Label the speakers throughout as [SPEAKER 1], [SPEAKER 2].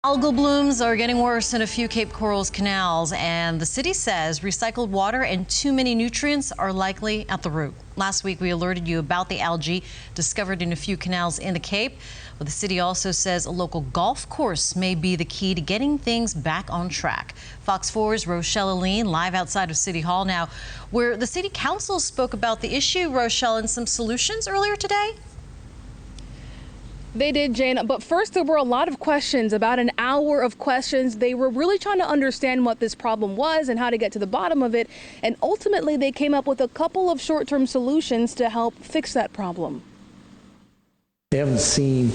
[SPEAKER 1] Algal blooms are getting worse in a few Cape Coral's canals, and the city says recycled water and too many nutrients are likely at the root. Last week, we alerted you about the algae discovered in a few canals in the Cape. Well, the city also says a local golf course may be the key to getting things back on track. Fox 4's Rochelle Aline live outside of City Hall now, where the city council spoke about the issue, Rochelle, and some solutions earlier today.
[SPEAKER 2] They did, Jane, but first there were a lot of questions, about an hour of questions. They were really trying to understand what this problem was and how to get to the bottom of it, and ultimately they came up with a couple of short-term solutions to help fix that problem.
[SPEAKER 3] They haven't seen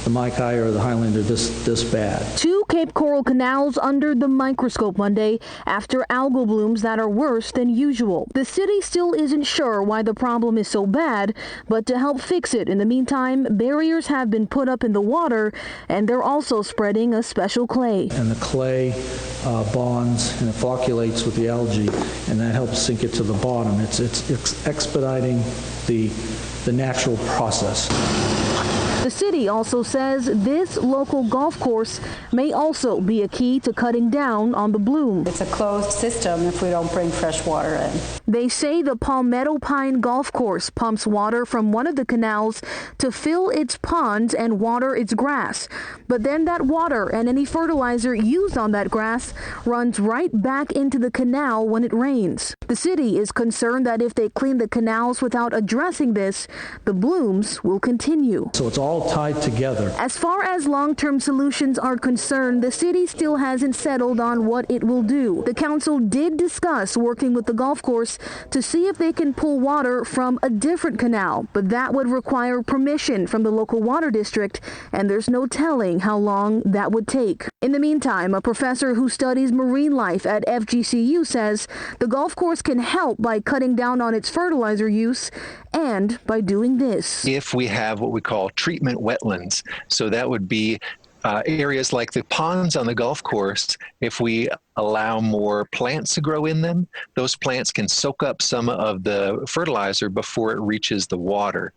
[SPEAKER 3] the Maikai or the Highlander this bad.
[SPEAKER 4] Two Cape Coral canals under the microscope Monday after algal blooms that are worse than usual. The city still isn't sure why the problem is so bad, but to help fix it in the meantime, barriers have been put up in the water, and they're also spreading a special clay.
[SPEAKER 3] And the clay bonds and it flocculates with the algae, and that helps sink it to the bottom. It's expediting the natural process.
[SPEAKER 4] The city also says this local golf course may also be a key to cutting down on the bloom.
[SPEAKER 5] It's a closed system if we don't bring fresh water in.
[SPEAKER 4] They say the Palmetto Pine Golf Course pumps water from one of the canals to fill its ponds and water its grass. But then that water and any fertilizer used on that grass runs right back into the canal when it rains. The city is concerned that if they clean the canals without addressing this, the blooms will continue.
[SPEAKER 3] So it's all tied together.
[SPEAKER 4] As far as long-term solutions are concerned, the city still hasn't settled on what it will do. The council did discuss working with the golf course to see if they can pull water from a different canal, but that would require permission from the local water district, and there's no telling how long that would take. In the meantime, a professor who studies marine life at FGCU says the golf course can help by cutting down on its fertilizer use and by doing this.
[SPEAKER 6] If we have what we call treatment wetlands, so that would be areas like the ponds on the golf course, if we allow more plants to grow in them, those plants can soak up some of the fertilizer before it reaches the water.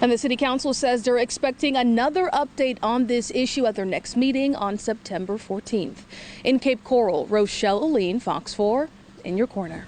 [SPEAKER 2] And the city council says they're expecting another update on this issue at their next meeting on September 14th. In Cape Coral, Rochelle Aline, Fox 4, in your corner.